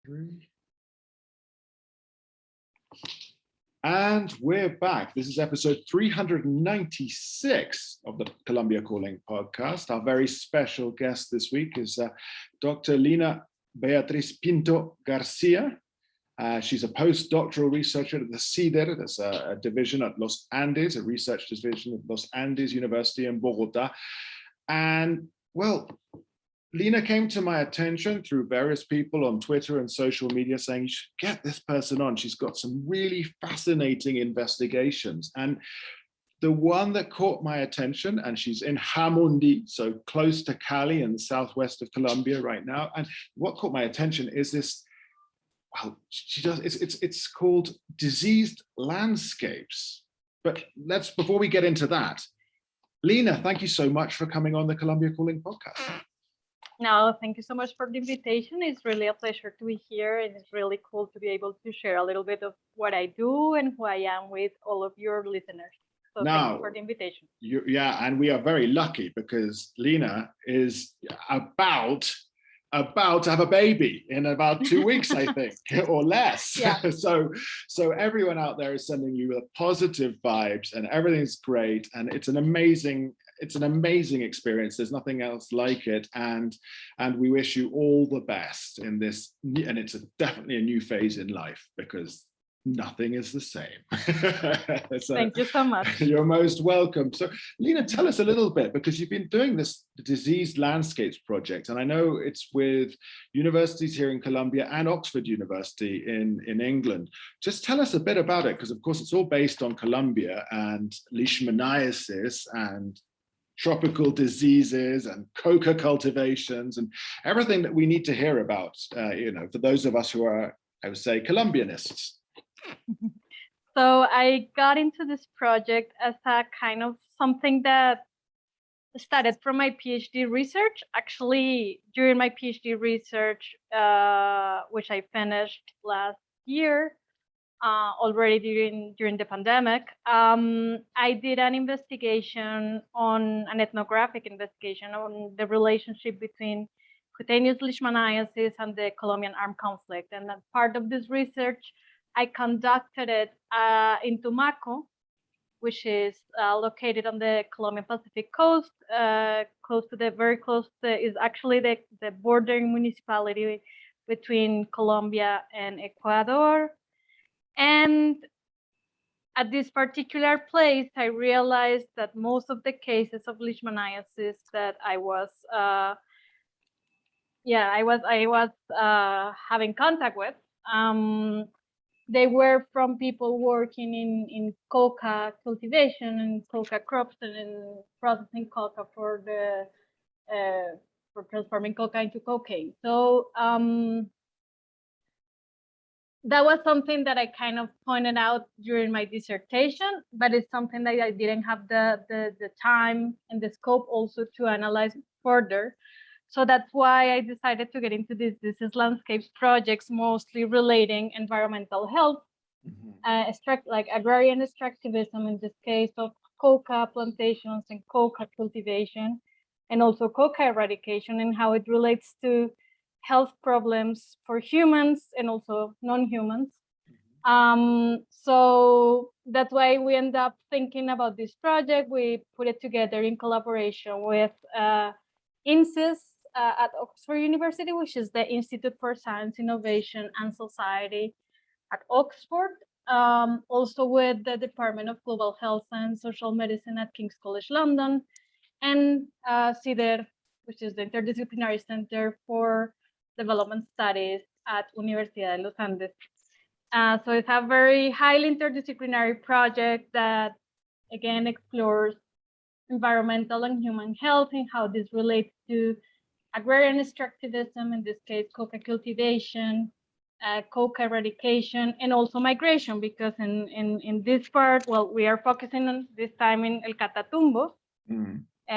And we're back. This is episode 396 of the Colombia Calling podcast. Our very special guest this week is Dr. Lina Beatriz Pinto-Garcia. She's a postdoctoral researcher at the CIDER, that's a division at Los Andes, a research division at Los Andes University in Bogota. And well, Lina came to my attention through various people on Twitter and social media saying, you should get this person on. She's got some really fascinating investigations. And the one that caught my attention, and she's in Jamundi, so close to Cali in the southwest of Colombia right now. And what caught my attention is this, well, it's called diseased landscapes. But before we get into that, Lina, thank you so much for coming on the Colombia Calling podcast. No, thank you so much for the invitation. It's really a pleasure to be here, and it's really cool to be able to share a little bit of what I do and who I am with all of your listeners. So thank you for the invitation. Yeah, and we are very lucky because Lina is about to have a baby in about 2 weeks, I think, or less. Yeah. So everyone out there is sending you the positive vibes, and everything's great, and it's an amazing experience. There's nothing else like it, and we wish you all the best in this. And it's definitely a new phase in life because nothing is the same. So thank you so much. You're most welcome. So Lina, tell us a little bit, because you've been doing this diseased landscapes project, and I know it's with universities here in Colombia and Oxford University in England. Just tell us a bit about it, because of course it's all based on Colombia and Leishmaniasis and tropical diseases and coca cultivations and everything that we need to hear about, for those of us who are, I would say, Colombianists. So I got into this project as a kind of something that started from my PhD research. Actually, during my PhD research, which I finished last year, already during the pandemic, I did an ethnographic investigation on the relationship between cutaneous leishmaniasis and the Colombian armed conflict. And as part of this research, I conducted it in Tumaco, which is located on the Colombian Pacific coast, is actually the bordering municipality between Colombia and Ecuador. And at this particular place, I realized that most of the cases of leishmaniasis that I was having contact with, they were from people working in coca cultivation and coca crops and in processing coca for transforming coca into cocaine. So that was something that I kind of pointed out during my dissertation, but it's something that I didn't have the time and the scope also to analyze further. So that's why I decided to get into this disease landscapes projects, mostly relating environmental health, like agrarian extractivism in this case of coca plantations and coca cultivation, and also coca eradication and how it relates to health problems for humans and also non-humans. So that's why we end up thinking about this project. We put it together in collaboration with INSIS at Oxford University, which is the Institute for Science, Innovation and Society at Oxford. Also with the Department of Global Health and Social Medicine at King's College London, and CIDER, which is the Interdisciplinary Center for Development Studies at Universidad de los Andes. So it's a very highly interdisciplinary project that, again, explores environmental and human health and how this relates to agrarian extractivism, in this case, coca cultivation, coca eradication, and also migration, because in this part, well, we are focusing on this time in El Catatumbo,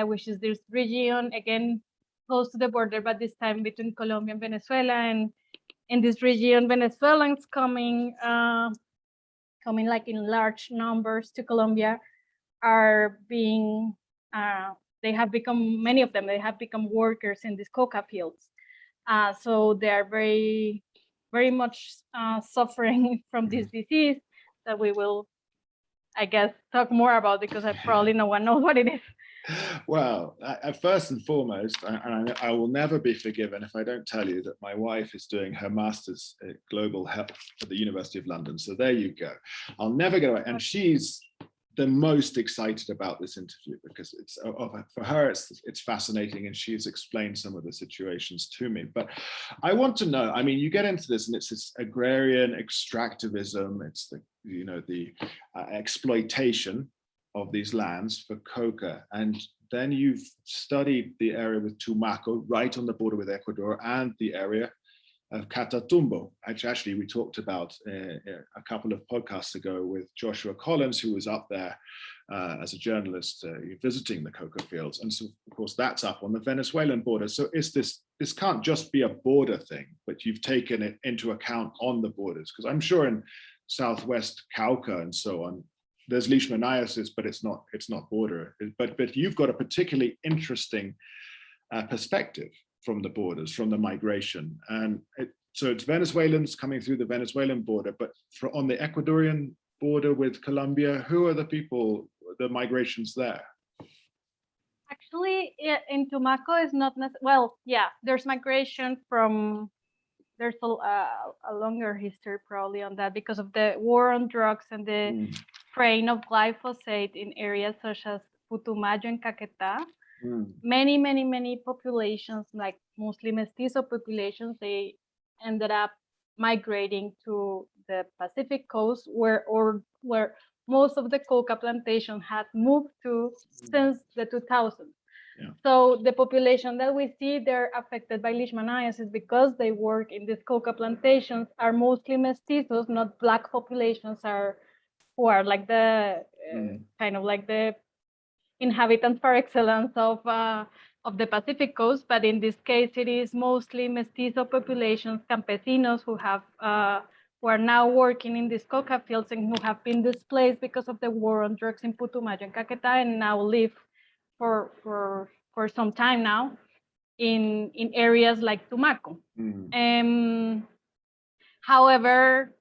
which is this region, again, close to the border, but this time between Colombia and Venezuela. And in this region, Venezuelans coming like in large numbers to Colombia are being, many of them have become workers in these coca fields. So they are very, very much suffering from this disease that we will, I guess, talk more about because probably no one knows what it is. Well, first and foremost, I will never be forgiven if I don't tell you that my wife is doing her master's in global health at the University of London. So there you go. I'll never get away. And she's the most excited about this interview because it's for her it's fascinating, and she's explained some of the situations to me. But I want to know, I mean, you get into this and it's this agrarian extractivism, it's the exploitation of these lands for coca, and then you've studied the area with Tumaco right on the border with Ecuador, and the area of Catatumbo, which actually we talked about a couple of podcasts ago with Joshua Collins, who was up there as a journalist visiting the coca fields. And so, of course, that's up on the Venezuelan border. So this can't just be a border thing, but you've taken it into account on the borders, because I'm sure in Southwest Cauca and so on, there's Leishmaniasis, but it's not border. But you've got a particularly interesting perspective from the borders, from the migration. And so it's Venezuelans coming through the Venezuelan border, but on the Ecuadorian border with Colombia, who are the people, the migrations there? Actually, in Tumaco is not necessarily, well, yeah, there's migration from, there's a longer history probably on that because of the war on drugs and the spraying of glyphosate in areas such as Putumayo and Caquetá. Many populations, like mostly mestizo populations, they ended up migrating to the Pacific coast, where most of the coca plantation had moved to since the 2000s. Yeah. So the population that we see, they're affected by Leishmaniasis because they work in these coca plantations are mostly mestizos, not black populations who are like the kind of like the inhabitants par excellence of the Pacific coast. But in this case, it is mostly mestizo populations, campesinos who are now working in these coca fields and who have been displaced because of the war on drugs in Putumayo and Caquetá, and now live for some time now in areas like Tumaco. However,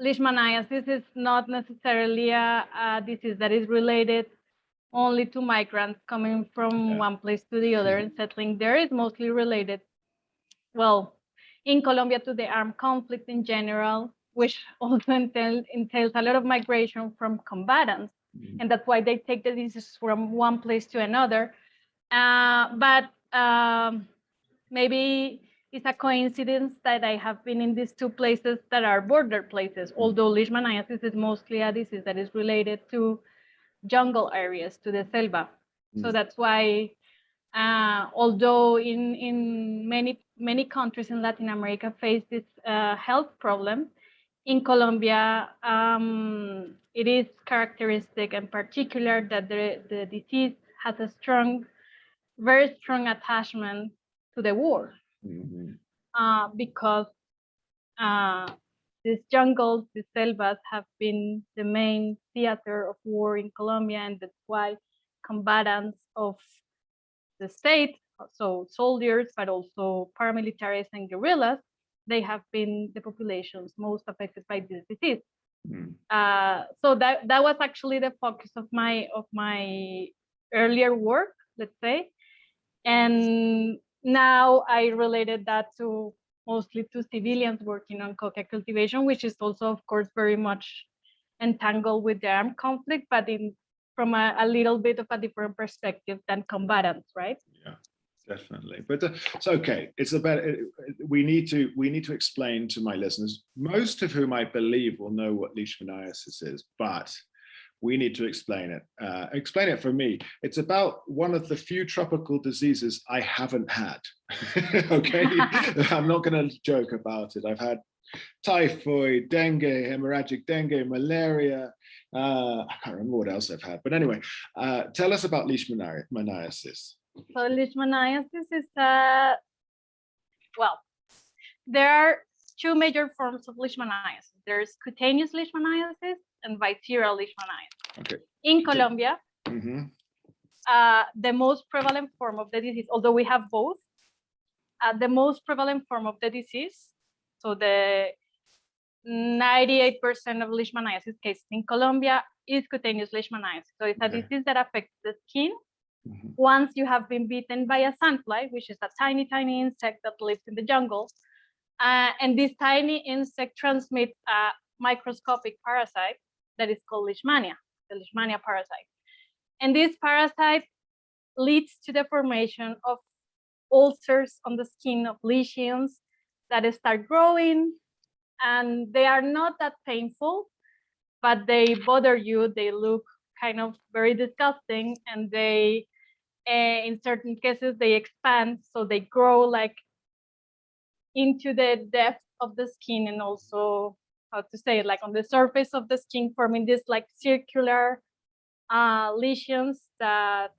Leishmaniasis is not necessarily a disease that is related only to migrants coming from one place to the other and settling there. It's mostly related, well, in Colombia to the armed conflict in general, which also entails a lot of migration from combatants. And that's why they take the disease from one place to another. But maybe it's a coincidence that I have been in these two places that are border places, although Leishmaniasis is mostly a disease that is related to jungle areas, to the selva. So that's why, although in many countries in Latin America face this health problem, in Colombia, it is characteristic and particular that the disease has a very strong attachment to the war, because these jungles, these selvas have been the main theater of war in Colombia, and that's why combatants of the state, so soldiers, but also paramilitaries and guerrillas, they have been the populations most affected by this disease. So that was actually the focus of my earlier work, let's say. And now I related that mostly to civilians working on coca cultivation, which is also, of course, very much entangled with the armed conflict, but from a little bit of a different perspective than combatants, right? Yeah. Definitely, but it's okay. It's about we need to explain to my listeners, most of whom I believe will know what Leishmaniasis is, but we need to explain it. Explain it for me. It's about one of the few tropical diseases I haven't had. Okay, I'm not going to joke about it. I've had typhoid, dengue, hemorrhagic dengue, malaria. I can't remember what else I've had, but anyway, tell us about Leishmaniasis. So Leishmaniasis is well, there are two major forms of Leishmaniasis. There's cutaneous Leishmaniasis and visceral Leishmaniasis. Okay. In Colombia, the most prevalent form of the disease, although we have both, the most prevalent form of the disease So the 98% of leishmaniasis cases in Colombia is cutaneous leishmaniasis. So it's a disease that affects the skin. Once you have been bitten by a sandfly, which is a tiny, tiny insect that lives in the jungle, and this tiny insect transmits a microscopic parasite that is called Leishmania, the Leishmania parasite. And this parasite leads to the formation of ulcers on the skin, of lesions that start growing, and they are not that painful, but they bother you. They look kind of very disgusting, and they, in certain cases, they expand, so they grow like into the depth of the skin, and also, how to say it, like on the surface of the skin, forming this like circular lesions that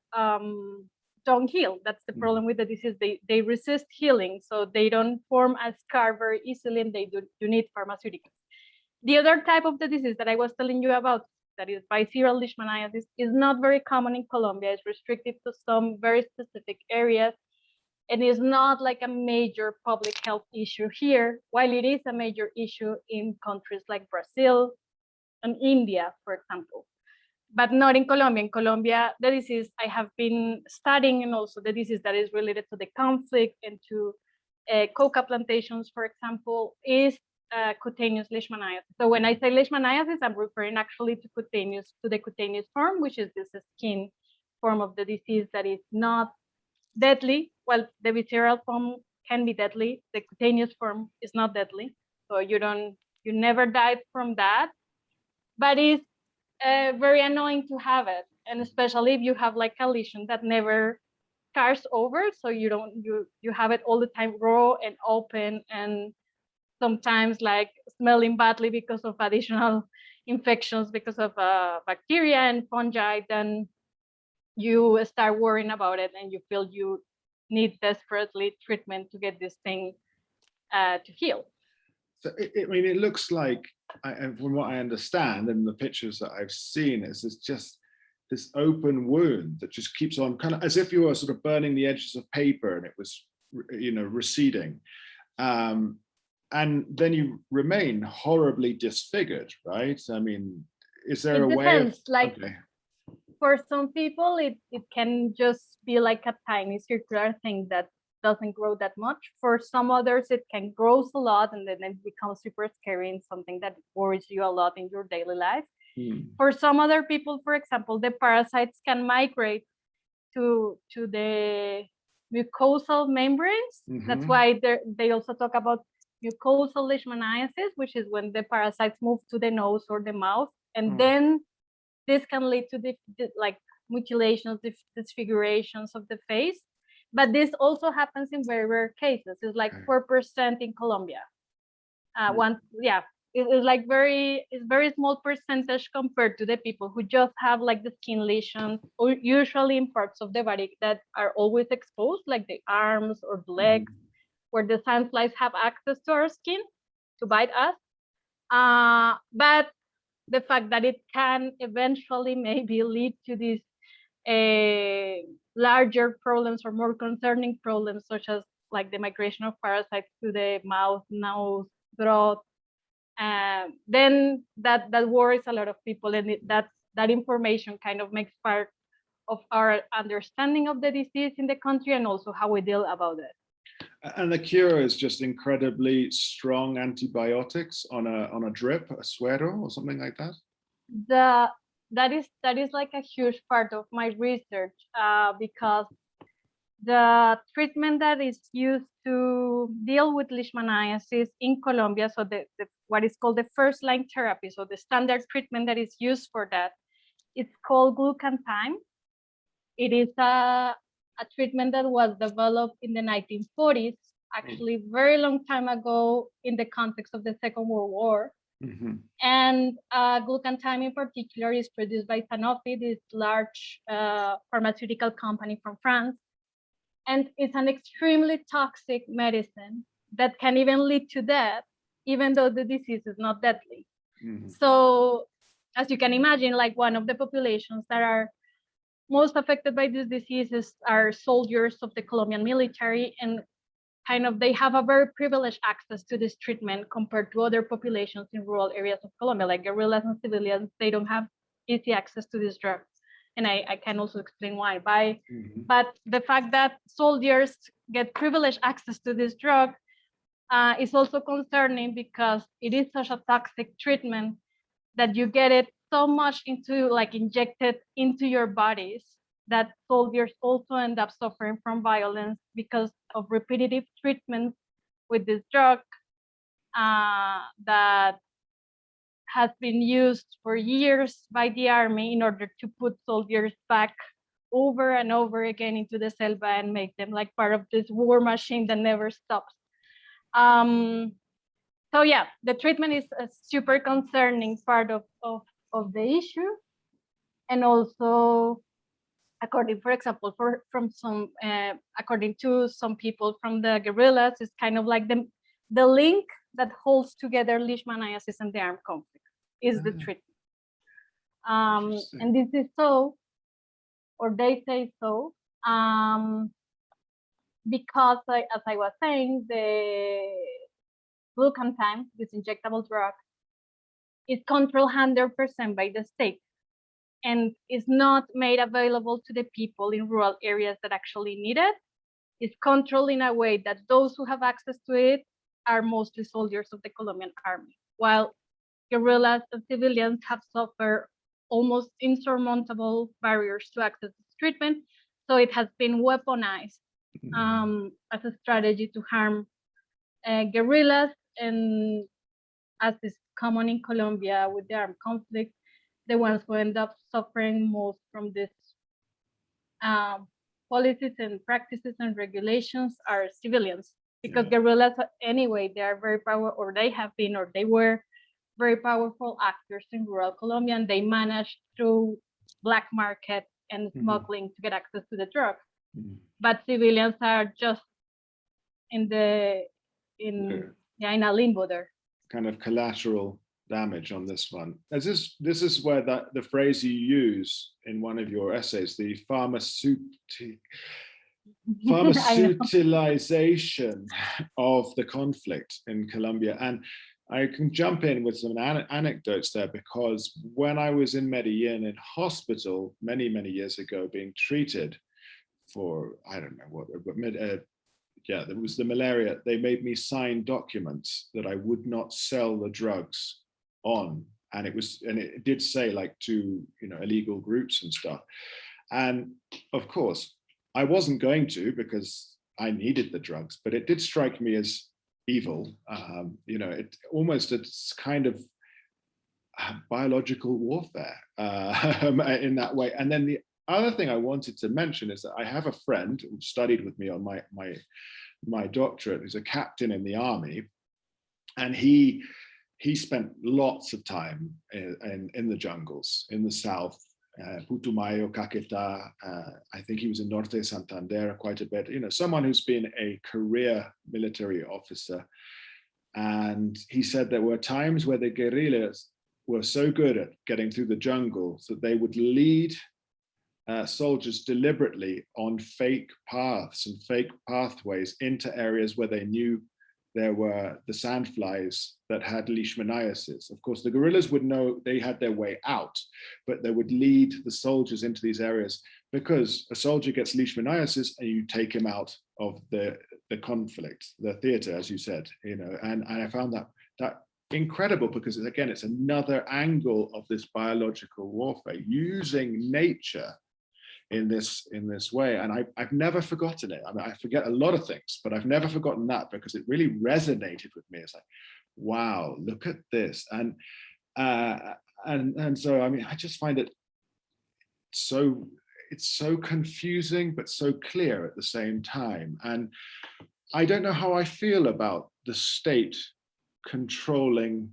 don't heal. That's the problem with the disease. They resist healing, so they don't form a scar very easily, and they do need pharmaceuticals. The other type of the disease that I was telling you about, that is visceral leishmaniasis, is not very common in Colombia. It's restricted to some very specific areas, and is not like a major public health issue here, while it is a major issue in countries like Brazil and India, for example, but not in Colombia. In Colombia, the disease I have been studying, and also the disease that is related to the conflict and to coca plantations, for example, is cutaneous leishmaniasis. So when I say leishmaniasis, I'm referring actually to the cutaneous form, which is this skin form of the disease that is not deadly. Well, the visceral form can be deadly. The cutaneous form is not deadly, so you never die from that. But it's very annoying to have it, and especially if you have like a lesion that never scars over, so you have it all the time raw and open, and sometimes like smelling badly because of additional infections because of bacteria and fungi. Then you start worrying about it, and you feel you need desperately treatment to get this thing to heal. So I mean, it looks like, and from what I understand and the pictures that I've seen, is it's just this open wound that just keeps on, kind of as if you were sort of burning the edges of paper and it was, receding. And then you remain horribly disfigured, right? I mean, is there a way of, like, okay. For some people, it can just be like a tiny circular thing that doesn't grow that much. For some others, it can grow a lot, and then it becomes super scary and something that worries you a lot in your daily life. For some other people, for example, the parasites can migrate to the mucosal membranes. That's why they also talk about mucosal leishmaniasis, which is when the parasites move to the nose or the mouth, and then this can lead to like mutilations, disfigurations of the face. But this also happens in very rare cases. It's like 4% in Colombia. It's like very small percentage compared to the people who just have like the skin lesions, or usually in parts of the body that are always exposed, like the arms or the legs, where the sandflies have access to our skin to bite us. But the fact that it can eventually maybe lead to these larger problems or more concerning problems, such as like the migration of parasites to the mouth, nose, throat, then that worries a lot of people, and that information kind of makes part of our understanding of the disease in the country, and also how we deal about it. And the cure is just incredibly strong antibiotics on a drip, a suero, or something like that. That is like a huge part of my research, because the treatment that is used to deal with leishmaniasis in Colombia, so the what is called the first line therapy, so the standard treatment that is used for that, it's called glucantime. It is a treatment that was developed in the 1940s, actually very long time ago in the context of the Second World War. And glucantime in particular is produced by Sanofi, this large pharmaceutical company from France. And it's an extremely toxic medicine that can even lead to death, even though the disease is not deadly. So as you can imagine, like one of the populations that are most affected by this disease are soldiers of the Colombian military. And they have a very privileged access to this treatment compared to other populations in rural areas of Colombia, like guerrillas and civilians. They don't have easy access to this drug. And I can also explain why. But the fact that soldiers get privileged access to this drug is also concerning, because it is such a toxic treatment that you get it so much injected into your bodies, that soldiers also end up suffering from violence because of repetitive treatments with this drug that has been used for years by the army in order to put soldiers back over and over again into the selva and make them like part of this war machine that never stops. So yeah, the treatment is a super concerning part of the issue. And also, according to some people from the guerrillas, it's kind of like the link that holds together Leishmaniasis and the armed conflict is the treatment. And this is so, or they say so, because as I was saying, the glucantime, this injectable drug, is controlled 100% by the state and is not made available to the people in rural areas that actually need it. It's controlled in a way that those who have access to it are mostly soldiers of the Colombian Army, while guerrillas and civilians have suffered almost insurmountable barriers to access this treatment. So it has been weaponized as a strategy to harm guerrillas, and as is common in Colombia with the armed conflict, the ones who end up suffering most from this policies and practices and regulations are civilians, because guerrillas anyway, they are very powerful, or they have been, or they were very powerful actors in rural Colombia, and they managed through black market and smuggling to get access to the drug. But civilians are just in a limbo there. Kind of collateral damage on this one. This is where the phrase you use in one of your essays, the pharmaceuticalization of the conflict in Colombia. And I can jump in with some anecdotes there, because when I was in Medellin in hospital many years ago, being treated for, I don't know what, there was the malaria. They made me sign documents that I would not sell the drugs on, and it did say like to illegal groups and stuff. And of course, I wasn't going to, because I needed the drugs. But it did strike me as evil. It's kind of biological warfare in that way. And then the other thing I wanted to mention is that I have a friend who studied with me on my doctorate, who's a captain in the army, and he spent lots of time in the jungles in the south, Putumayo, Caquetá. I think he was in Norte Santander quite a bit. Someone who's been a career military officer, and he said there were times where the guerrillas were so good at getting through the jungle that they would lead soldiers deliberately on fake paths and fake pathways into areas where they knew there were the sandflies that had Leishmaniasis. Of course, the guerrillas would know they had their way out, but they would lead the soldiers into these areas, because a soldier gets Leishmaniasis and you take him out of the conflict, the theater, as you said, and I found that incredible, because again, it's another angle of this biological warfare, using nature in this way. And I've never forgotten it. I mean, I forget a lot of things, but I've never forgotten that, because it really resonated with me. It's like, wow, look at this. And so, I mean, I just find it it's so confusing, but so clear at the same time. And I don't know how I feel about the state controlling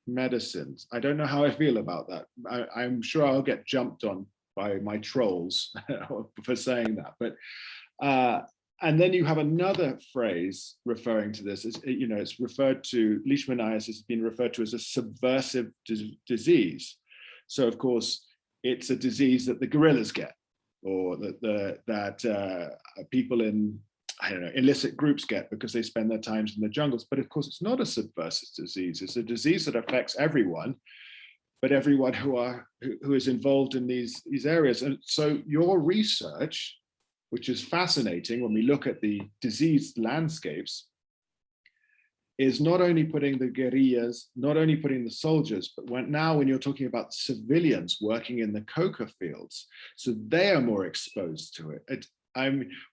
medicines. I don't know how I feel about that. I'm sure I'll get jumped on by my trolls for saying that, but and then you have another phrase referring to this. It's referred to, Leishmaniasis has been referred to as a subversive disease. So of course, it's a disease that the guerrillas get, or that people in I don't know, illicit groups get because they spend their times in the jungles. But of course, it's not a subversive disease. It's a disease that affects everyone, but everyone who is involved in these areas. And so your research, which is fascinating when we look at the diseased landscapes, is not only putting the guerrillas, not only putting the soldiers, but when you're talking about civilians working in the coca fields, so they are more exposed to it.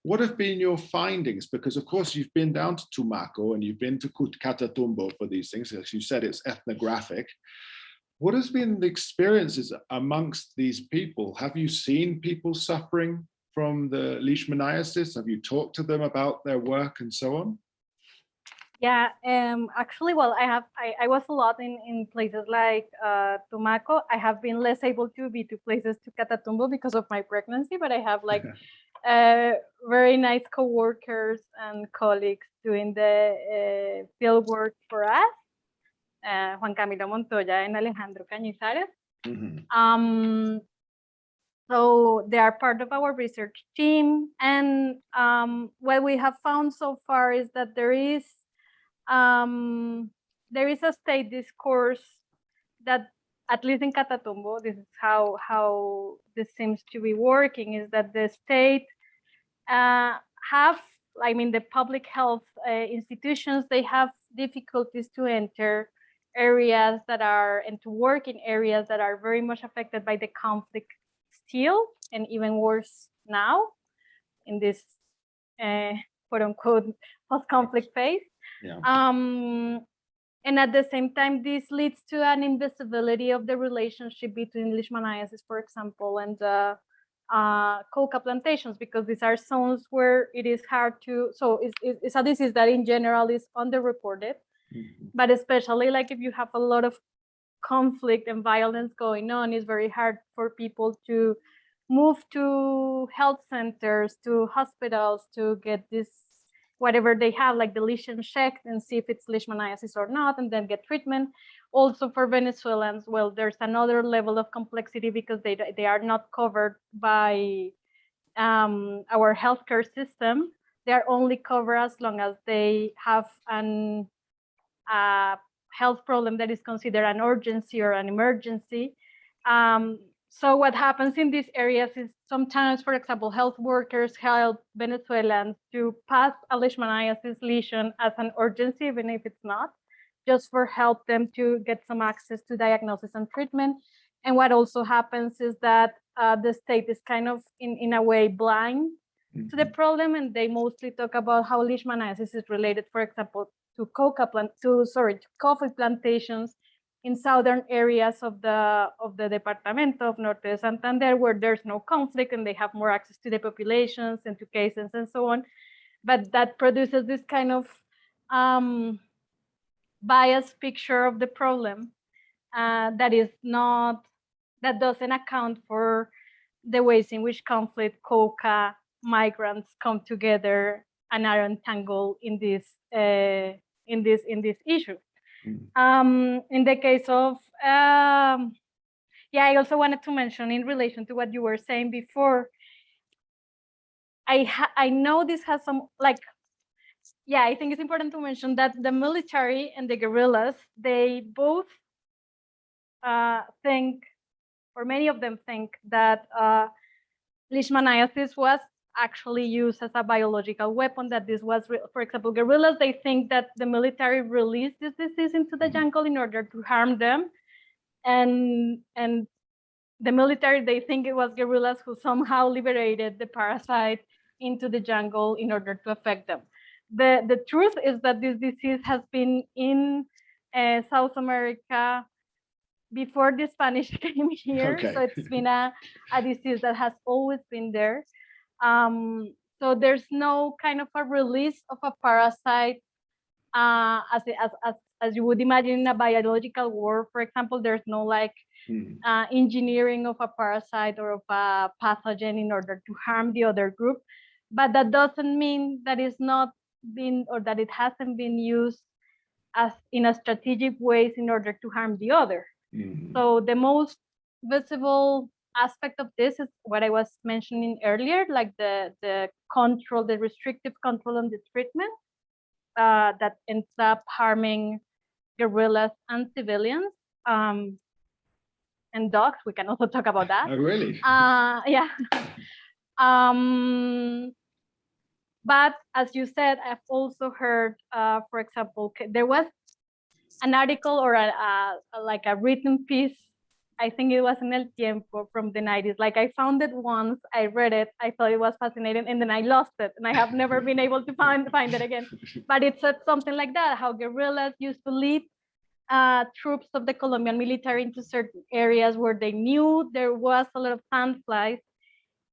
What have been your findings? Because of course you've been down to Tumaco and you've been to Catatumbo for these things. As you said, it's ethnographic. What has been the experiences amongst these people? Have you seen people suffering from the Leishmaniasis? Have you talked to them about their work and so on? Yeah, actually, well, I was a lot in places like Tumaco. I have been less able to be to places to Catatumbo because of my pregnancy, but I have like very nice co-workers and colleagues doing the field work for us. Juan Camilo Montoya and Alejandro Cañizares. Mm-hmm. So they are part of our research team. And what we have found so far is that there is a state discourse that, at least in Catatumbo, this is how this seems to be working, is that the state the public health institutions, they have difficulties to enter areas that are, and to work in areas that are very much affected by the conflict still, and even worse now in this quote unquote post-conflict phase. Yeah. And at the same time, this leads to an invisibility of the relationship between Leishmaniasis, for example, and coca plantations, because these are zones where it is hard to, so it's a disease that in general is underreported, but especially like if you have a lot of conflict and violence going on, it's very hard for people to move to health centers, to hospitals, to get this, whatever they have, like the lesion checked and see if it's Leishmaniasis or not, and then get treatment. Also for Venezuelans, well, there's another level of complexity because they are not covered by our healthcare system. They are only covered as long as they have an health problem that is considered an urgency or an emergency. So what happens in these areas is sometimes, for example, health workers help Venezuelans to pass a Leishmaniasis lesion as an urgency, even if it's not, just for help them to get some access to diagnosis and treatment. And what also happens is that the state is kind of, in a way, blind to the problem, and they mostly talk about how Leishmaniasis is related, for example, to coffee plantations in southern areas of the Departamento of Norte de Santander, where there's no conflict and they have more access to the populations and to cases and so on. But that produces this kind of biased picture of the problem that doesn't account for the ways in which conflict, coca, migrants come together and are entangled in this issue. In the case of, I also wanted to mention, in relation to what you were saying before, I know this has some, I think it's important to mention that the military and the guerrillas, they both think, or many of them think, that Leishmaniasis was actually used as a biological weapon, that this was, for example, guerrillas, they think that the military released this disease into the jungle in order to harm them. And the military, they think it was guerrillas who somehow liberated the parasite into the jungle in order to affect them. The truth is that this disease has been in South America before the Spanish came here. Okay. So it's been a disease that has always been there. So there's no kind of a release of a parasite as you would imagine in a biological war. For example, there's no engineering of a parasite or of a pathogen in order to harm the other group. But that doesn't mean that it's not been, or that it hasn't been used as in a strategic ways in order to harm the other. So the most visible aspect of this is what I was mentioning earlier, like the control, the restrictive control on the treatment that ends up harming guerrillas and civilians. And dogs, we can also talk about that. Oh, really? Yeah. But as you said, I've also heard, for example, there was an article or like a written piece, I think it was in El Tiempo from the 90s. Like I found it once, I read it, I thought it was fascinating, and then I lost it, and I have never been able to find it again. But it said something like that, how guerrillas used to lead troops of the Colombian military into certain areas where they knew there was a lot of sandflies,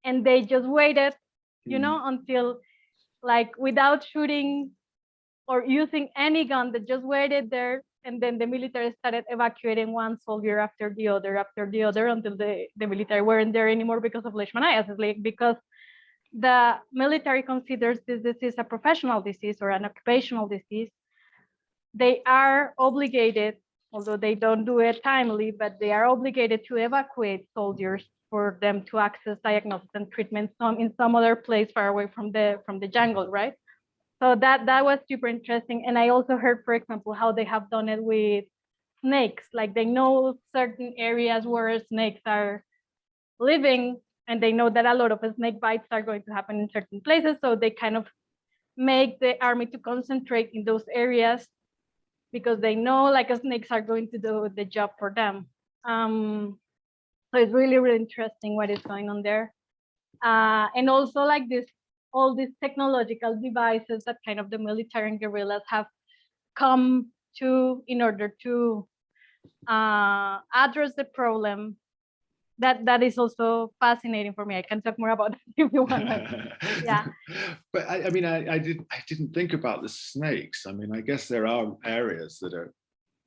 and they just waited, you know, until, like, without shooting or using any gun, they just waited there, and then the military started evacuating one soldier after the other until the military weren't there anymore because of Leishmaniasis, like, because the military considers this disease a professional disease or an occupational disease. They are obligated, although they don't do it timely, but they are obligated to evacuate soldiers for them to access diagnosis and treatment in some other place far away from the jungle, right? So that was super interesting. And I also heard, for example, how they have done it with snakes. Like they know certain areas where snakes are living, and they know that a lot of snake bites are going to happen in certain places. So they kind of make the army to concentrate in those areas because they know like snakes are going to do the job for them. So it's really, really interesting what is going on there. And also like all these technological devices that kind of the military and guerrillas have come to in order to address the problem. That is also fascinating for me. I can talk more about it if you want. Yeah. But I mean, I didn't think about the snakes. I mean, I guess there are areas that are,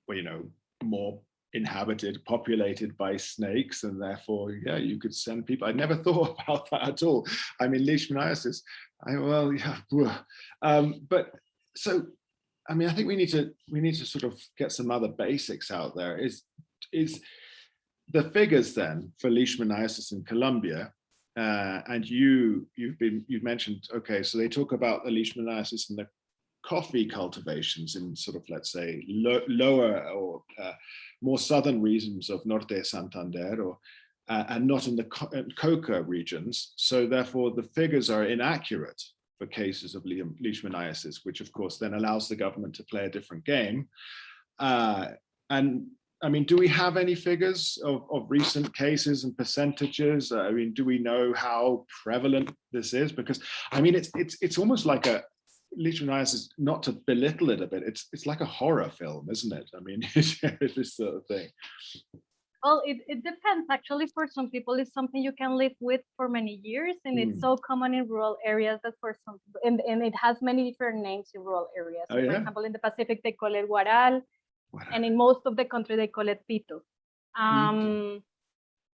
well, you know, more inhabited, populated by snakes, and therefore, yeah, you could send people. I never thought about that at all. I mean, leishmaniasis. Well, yeah. But so, I mean, I think we need to sort of get some other basics out there. Is the figures then for leishmaniasis in Colombia, and you've mentioned, okay, so they talk about the leishmaniasis in the coffee cultivations in sort of, let's say, lower or more southern regions of Norte de Santander, or and not in the coca regions. So therefore, the figures are inaccurate for cases of leishmaniasis, which of course then allows the government to play a different game. And I mean, do we have any figures of recent cases and percentages? I mean, do we know how prevalent this is? Because I mean, it's almost like a leishmaniasis, not to belittle it a bit, it's like a horror film, isn't it? I mean, this sort of thing. Well, it depends. Actually, for some people, it's something you can live with for many years, and it's so common in rural areas that for some, and it has many different names in rural areas. So, for example, in the Pacific, they call it guaral, and in most of the country, they call it pito.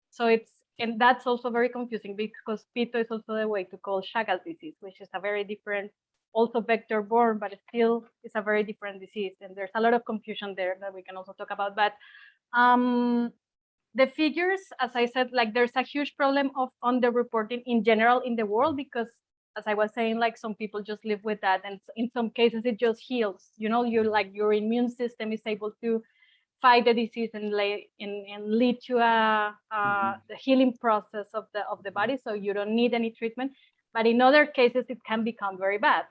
So and that's also very confusing because pito is also the way to call Chagas disease, which is a very different, also vector-borne, but still is a very different disease. And there's a lot of confusion there that we can also talk about. But the figures, as I said, like there's a huge problem of underreporting in general in the world, because as I was saying, like some people just live with that, and in some cases it just heals. You know, your immune system is able to fight the disease and lead to the healing process of the body, so you don't need any treatment. But in other cases, it can become very bad.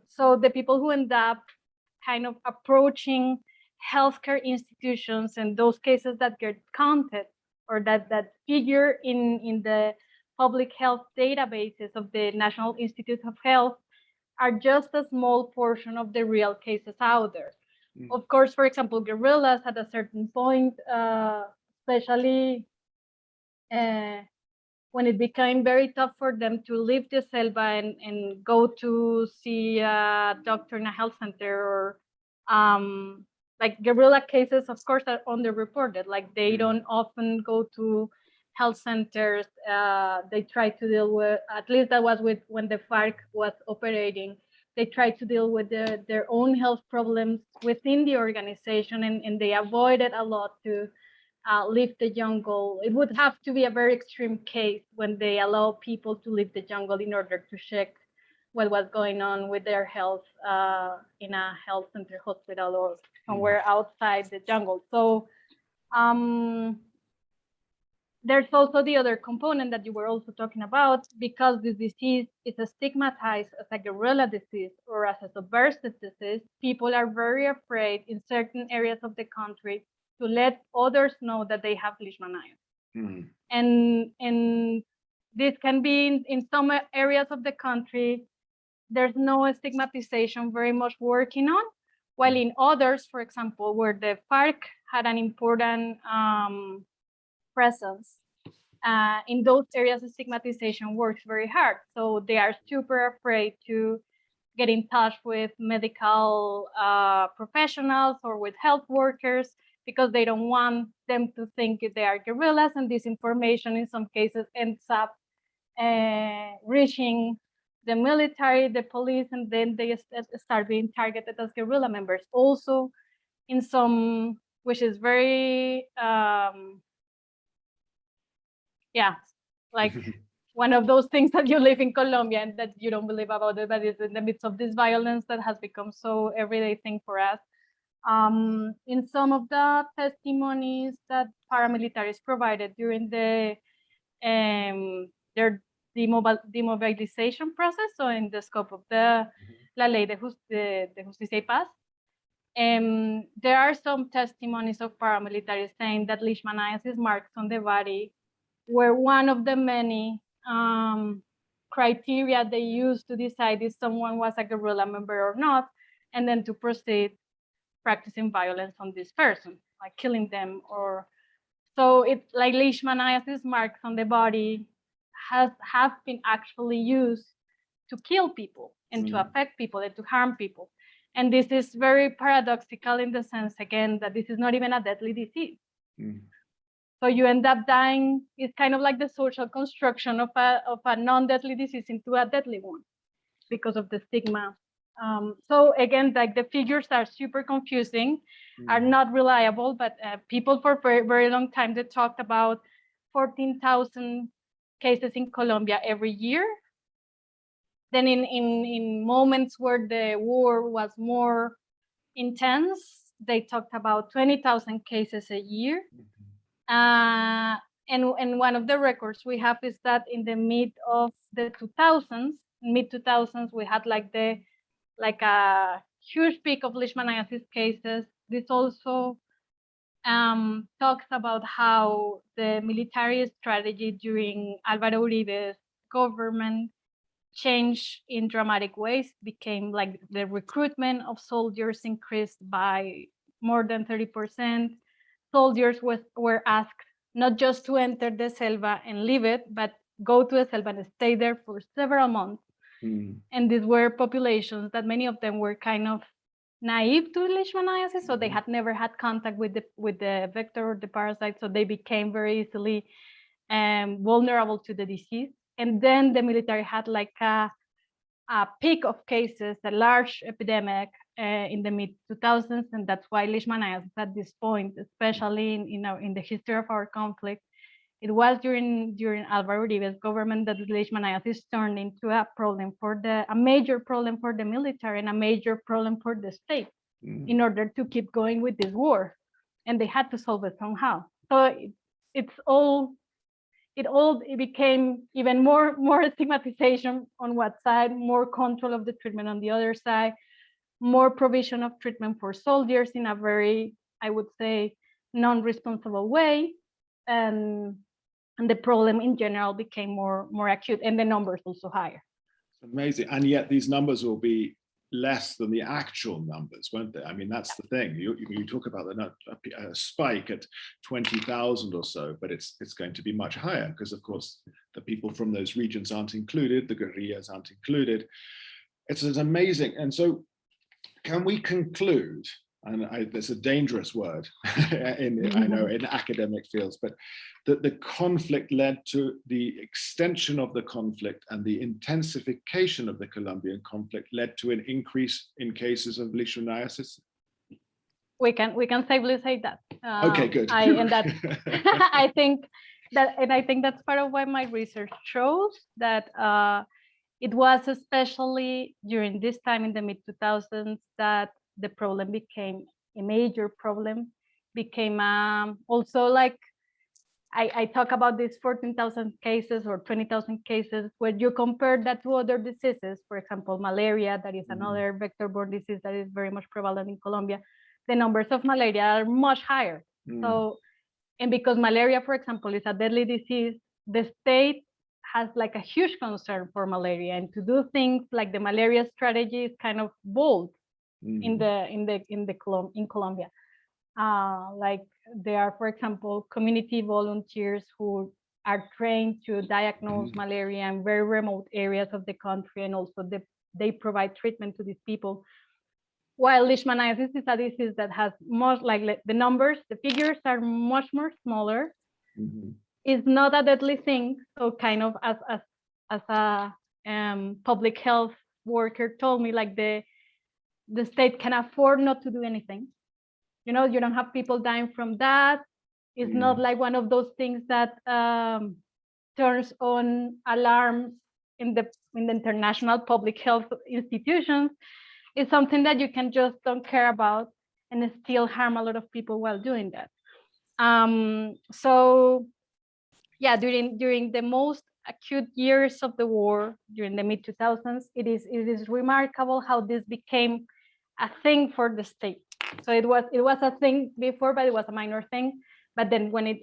So the people who end up kind of approaching healthcare institutions and those cases that get counted or that figure in the public health databases of the National Institute of Health are just a small portion of the real cases out there. Of course, for example, guerrillas at a certain point, especially when it became very tough for them to leave the selva and go to see a doctor in a health center, or like guerrilla cases, of course, are underreported. Like they don't often go to health centers. They try to deal with, at least that was with when the FARC was operating, they try to deal with their own health problems within the organization, and they avoided a lot to leave the jungle. It would have to be a very extreme case when they allow people to leave the jungle in order to check what was going on with their health in a health center, hospital, or somewhere outside the jungle. So there's also the other component that you were also talking about, because this disease is stigmatized as a guerrilla disease or as a subversive disease. People are very afraid in certain areas of the country to let others know that they have Leishmaniasis. And this can be in some areas of the country, there's no stigmatization very much working on, while in others, for example, where the FARC had an important presence, in those areas, the stigmatization works very hard. So they are super afraid to get in touch with medical professionals or with health workers, because they don't want them to think they are guerrillas, and this information in some cases ends up reaching the military, the police, and then they start being targeted as guerrilla members. Also, in some, which is very, like one of those things that you live in Colombia and that you don't believe about it, but it's in the midst of this violence that has become so everyday thing for us. In some of the testimonies that paramilitaries provided during their demobilization process, so in the scope of the La Ley de Justicia y Paz, there are some testimonies of paramilitaries saying that Leishmaniasis marks on the body were one of the many criteria they used to decide if someone was a guerrilla member or not, and then to proceed practicing violence on this person, like killing them. Or so it's like Leishmaniasis marks on the body have been actually used to kill people and to affect people and to harm people. And this is very paradoxical in the sense, again, that this is not even a deadly disease. So you end up dying. It's kind of like the social construction of a non-deadly disease into a deadly one because of the stigma. So again, like the figures are super confusing, are not reliable, but people for very, very long time, they talked about 14,000 cases in Colombia every year. Then in moments where the war was more intense, they talked about 20,000 cases a year. And one of the records we have is that in the mid 2000s, we had like a huge peak of Leishmaniasis cases. This also talks about how the military strategy during Álvaro Uribe's government changed in dramatic ways, became like the recruitment of soldiers increased by more than 30%. Soldiers were asked not just to enter the selva and leave it, but go to the selva and stay there for several months. And these were populations that many of them were kind of naive to Leishmaniasis, so they had never had contact with the vector or the parasite, so they became very easily vulnerable to the disease. And then the military had like a peak of cases, a large epidemic in the mid 2000s, and that's why Leishmaniasis at this point, especially in the history of our conflict, it was during Álvaro Uribe's government that Leishmaniasis turned into a major problem for the military and a major problem for the state in order to keep going with this war, and they had to solve it somehow. So it became even more stigmatization on one side, more control of the treatment on the other side, more provision of treatment for soldiers in a very, I would say, non-responsible way, and the problem in general became more acute, and the numbers also higher. Amazing, and yet these numbers will be less than the actual numbers, won't they? I mean, that's the thing. You talk about a spike at 20,000 or so, but it's going to be much higher because, of course, the people from those regions aren't included, the guerrillas aren't included. It's amazing. And so can we conclude, and that's a dangerous word I know in academic fields, but that the conflict led to the extension of the conflict and the intensification of the Colombian conflict led to an increase in cases of Leishmaniasis? We can safely say that. Okay, good. And that I think that's part of why my research shows that it was especially during this time in the mid 2000s that the problem became a major problem, became also like I talk about these 14,000 cases or 20,000 cases where you compare that to other diseases, for example, malaria, that is another vector-borne disease that is very much prevalent in Colombia. The numbers of malaria are much higher. So, and because malaria, for example, is a deadly disease, the state has like a huge concern for malaria, and to do things like the malaria strategy is kind of bold in Colombia. Like there are, for example, community volunteers who are trained to diagnose malaria in very remote areas of the country, and also they provide treatment to these people. While leishmaniasis is a disease that has much, like the numbers, the figures are much more smaller. It's not a deadly thing. So kind of as a public health worker told me, like the state can afford not to do anything. You know, you don't have people dying from that. It's not like one of those things that turns on alarms in the international public health institutions. It's something that you can just don't care about and still harm a lot of people while doing that. So yeah, during the most acute years of the war, during the mid 2000s, it is remarkable how this became a thing for the state. So it was a thing before, but it was a minor thing. But then when it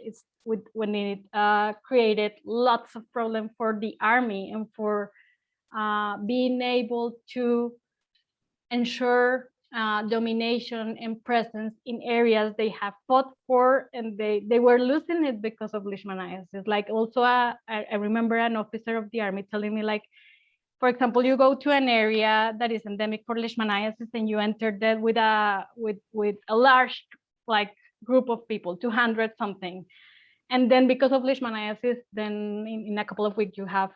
created lots of problems for the army and for being able to ensure domination and presence in areas they have fought for, and they were losing it because of leishmaniasis. Like also, I remember an officer of the army telling me, like, for example, you go to an area that is endemic for leishmaniasis and you enter that with a large like group of people, 200 something. And then because of leishmaniasis, then in a couple of weeks you have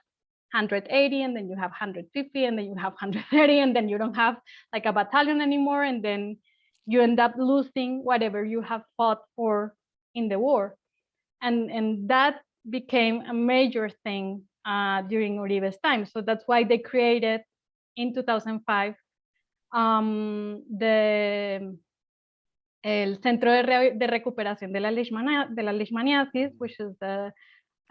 180, and then you have 150, and then you have 130, and then you don't have like a battalion anymore. And then you end up losing whatever you have fought for in the war. And that became a major thing during Uribe's time. So that's why they created in 2005 el Centro de Recuperación de la Leishmaniasis, which is the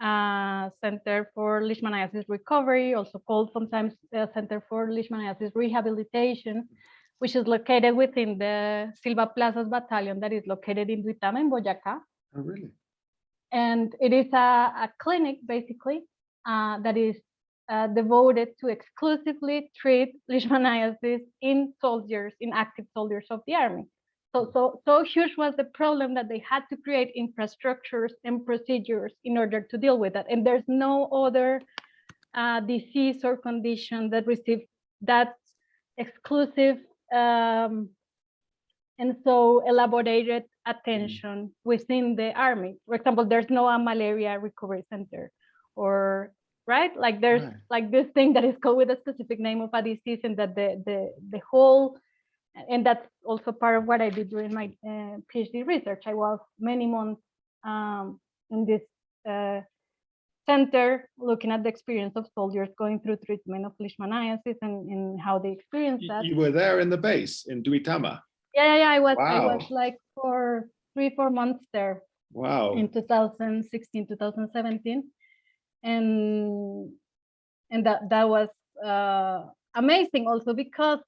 Center for Leishmaniasis Recovery, also called sometimes Center for Leishmaniasis Rehabilitation, which is located within the Silva Plazas Battalion that is located in Duitama in Boyacá. Oh, really? And it is a clinic, basically, that is devoted to exclusively treat leishmaniasis in soldiers, in active soldiers of the army. So huge was the problem that they had to create infrastructures and procedures in order to deal with that. And there's no other disease or condition that received that exclusive and so elaborated attention within the army. For example, there's no malaria recovery center, or right, like there's like this thing that is called with a specific name of a disease, and that the whole, and that's also part of what I did during my PhD research. I was many months in this center looking at the experience of soldiers going through treatment of leishmaniasis and how they experience that. You were there in the base in Duitama? Yeah, I was like for 3-4 months there. Wow. In 2016, 2017. And that was amazing also because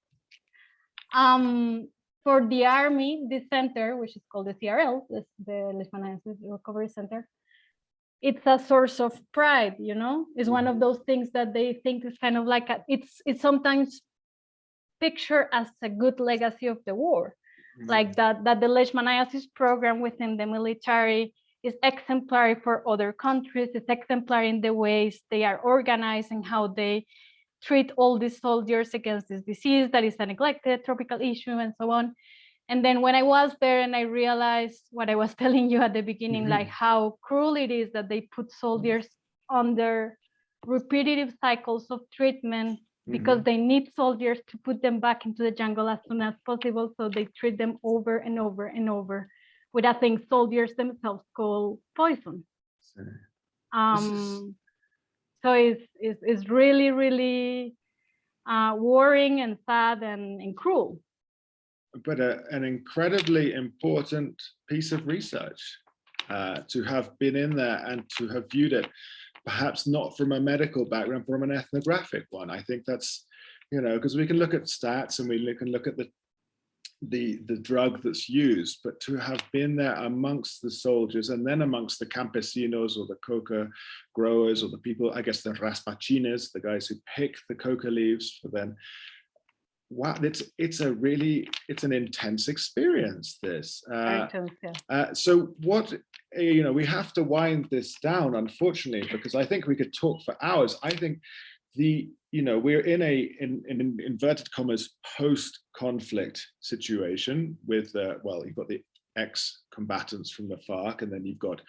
for the army, this center, which is called the CRL, the Leishmaniasis Recovery Center, it's a source of pride, you know. It's one of those things that they think is kind of like it's sometimes pictured as a good legacy of the war, like that the leishmaniasis program within the military is exemplary for other countries. It's exemplary in the ways they are organized and how they treat all these soldiers against this disease that is a neglected tropical issue and so on. And then when I was there and I realized what I was telling you at the beginning, like how cruel it is that they put soldiers under repetitive cycles of treatment because they need soldiers to put them back into the jungle as soon as possible. So they treat them over and over and over with a thing soldiers themselves call poison. So it's really, really worrying and sad and cruel. But an incredibly important piece of research to have been in there and to have viewed it, perhaps not from a medical background, from an ethnographic one. I think that's, because we can look at stats and we can look at the drug that's used, but to have been there amongst the soldiers and then amongst the campesinos or the coca growers or the people, I guess the raspachines, the guys who pick the coca leaves for then. Wow, it's an intense experience, this. So what, we have to wind this down, unfortunately, because I think we could talk for hours. I think we're in an inverted commas post-conflict situation with, you've got the ex-combatants from the FARC, and then you've got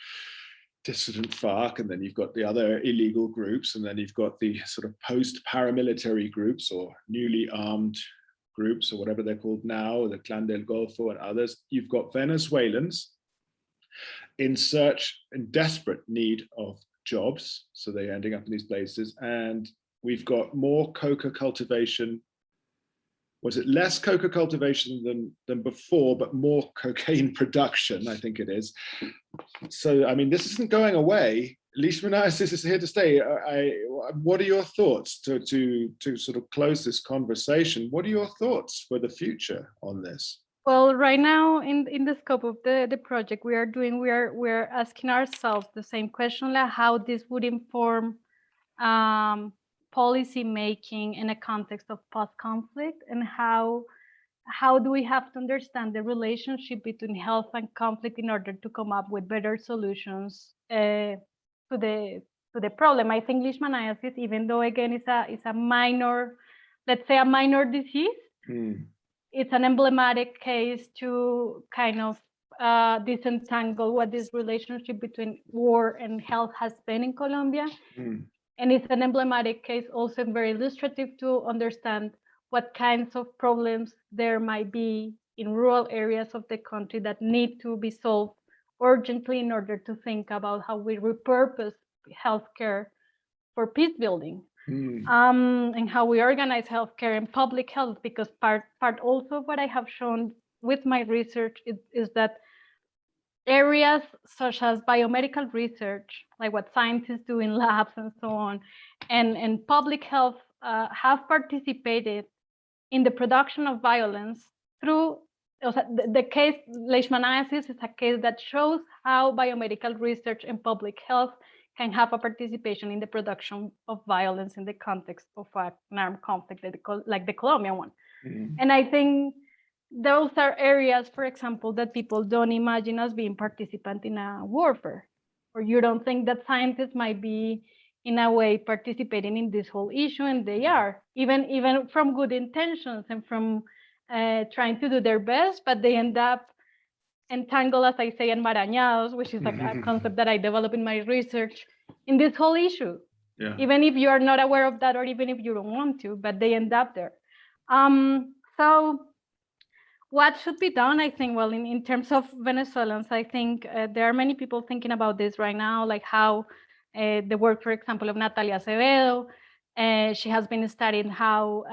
dissident FARC, and then you've got the other illegal groups, and then you've got the sort of post-paramilitary groups or newly armed groups or whatever they're called now, the Clan del Golfo and others. You've got Venezuelans in desperate need of jobs, so they're ending up in these places, and we've got more coca cultivation. Was it less coca cultivation than before, but more cocaine production, I think it is. So, I mean, this isn't going away. Leishmaniasis is here to stay. What are your thoughts to sort of close this conversation? What are your thoughts for the future on this? Well, right now in the scope of the project we're asking ourselves the same question, like how this would inform policy making in a context of post-conflict, and how do we have to understand the relationship between health and conflict in order to come up with better solutions to the problem. I think leishmaniasis, even though again it's a minor, let's say a minor disease, it's an emblematic case to kind of disentangle what this relationship between war and health has been in Colombia. And it's an emblematic case, also very illustrative to understand what kinds of problems there might be in rural areas of the country that need to be solved urgently in order to think about how we repurpose healthcare for peace building, and how we organize healthcare and public health, because part also of what I have shown with my research is that areas such as biomedical research, like what scientists do in labs and so on, and public health have participated in the production of violence through the case. Leishmaniasis is a case that shows how biomedical research and public health can have a participation in the production of violence in the context of an armed conflict like the Colombian one. And I think those are areas, for example, that people don't imagine as being participant in a warfare, or you don't think that scientists might be in a way participating in this whole issue, and they are, even from good intentions and from trying to do their best, but they end up entangled, as I say, enmarañados, which is a concept that I develop in my research, in this whole issue. Yeah. Even if you are not aware of that, or even if you don't want to, but they end up there. So what should be done? I think, well, in terms of Venezuelans, I think there are many people thinking about this right now, like how the work, for example, of Natalia Acevedo, she has been studying how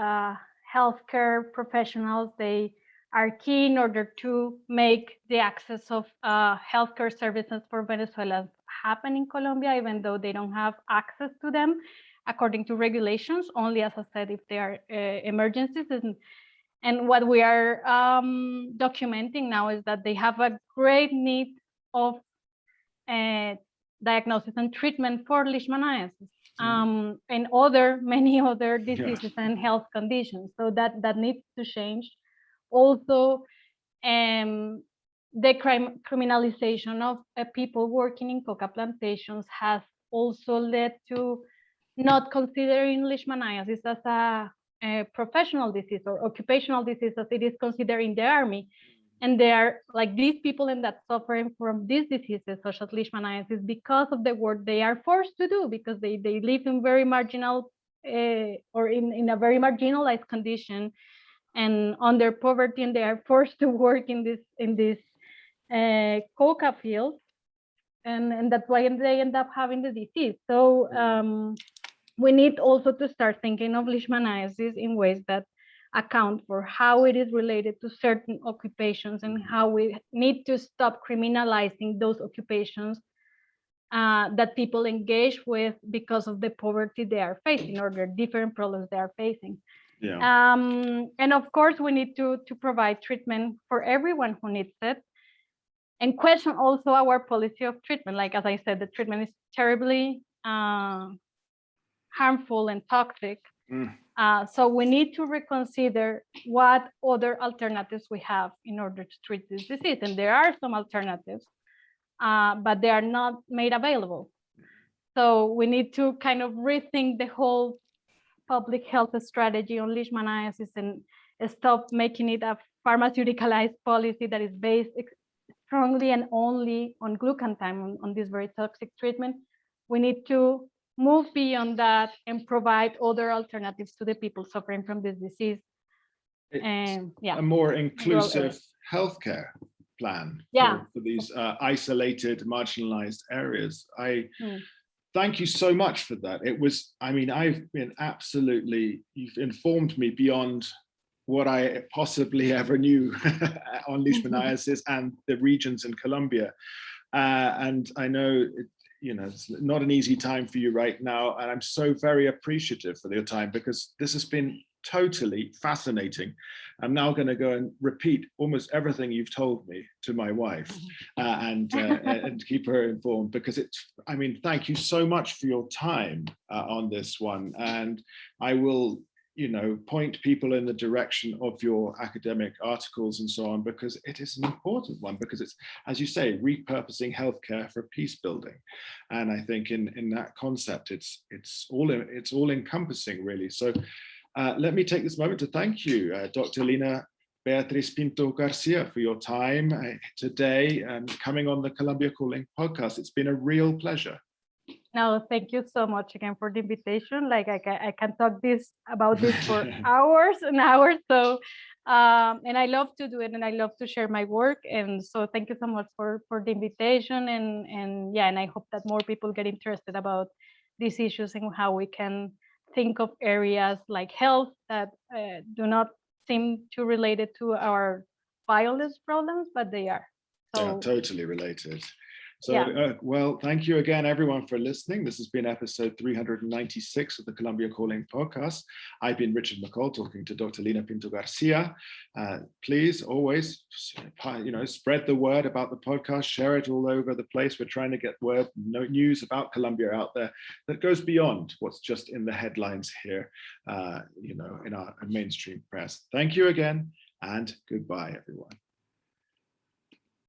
healthcare professionals, they are key in order to make the access of healthcare services for Venezuelans happen in Colombia, even though they don't have access to them according to regulations, only, as I said, if they are emergencies. And what we are documenting now is that they have a great need of diagnosis and treatment for leishmaniasis, and many other diseases and health conditions. So that needs to change. Also, the criminalization of people working in coca plantations has also led to not considering leishmaniasis as a professional disease or occupational disease as it is considered in the army. And they are like these people and that suffering from these diseases such as leishmaniasis because of the work they are forced to do, because they live in very marginal or in a very marginalized condition and under poverty, and they are forced to work in this coca fields, and that's why they end up having the disease. So we need also to start thinking of leishmaniasis in ways that account for how it is related to certain occupations and how we need to stop criminalizing those occupations that people engage with because of the poverty they are facing or the different problems they are facing. Yeah. And of course, we need to provide treatment for everyone who needs it, and question also our policy of treatment. Like, as I said, the treatment is terribly harmful and toxic. So we need to reconsider what other alternatives we have in order to treat this disease. And there are some alternatives, but they are not made available. So we need to kind of rethink the whole public health strategy on leishmaniasis and stop making it a pharmaceuticalized policy that is based strongly and only on glucantime, on this very toxic treatment. We need to move beyond that and provide other alternatives to the people suffering from this disease. And a more inclusive healthcare plan for these isolated, marginalized areas. Thank you so much for that. It was, I mean, I've been absolutely, you've informed me beyond what I possibly ever knew on leishmaniasis and the regions in Colombia. And I know, it's not an easy time for you right now. And I'm so very appreciative for your time, because this has been totally fascinating. I'm now going to go and repeat almost everything you've told me to my wife and keep her informed, because thank you so much for your time on this one. And I will, point people in the direction of your academic articles and so on, because it is an important one, because it's, as you say, repurposing healthcare for peace building. And I think in that concept, it's all encompassing, really. So let me take this moment to thank you, Dr. Lina Beatriz Pinto-Garcia, for your time today and coming on the Colombia Calling podcast. It's been a real pleasure. No, thank you so much again for the invitation. Like I can talk about this for hours and hours. So, and I love to do it, and I love to share my work. And so, thank you so much for the invitation. And I hope that more people get interested about these issues and how we can think of areas like health that do not seem too related to our violence problems, but they are. So, they are totally related. So, well, thank you again, everyone, for listening. This has been episode 396 of the Colombia Calling podcast. I've been Richard McColl, talking to Dr. Lina Pinto-Garcia. Please always, spread the word about the podcast, share it all over the place. We're trying to get news about Colombia out there that goes beyond what's just in the headlines here, in our mainstream press. Thank you again, and goodbye, everyone.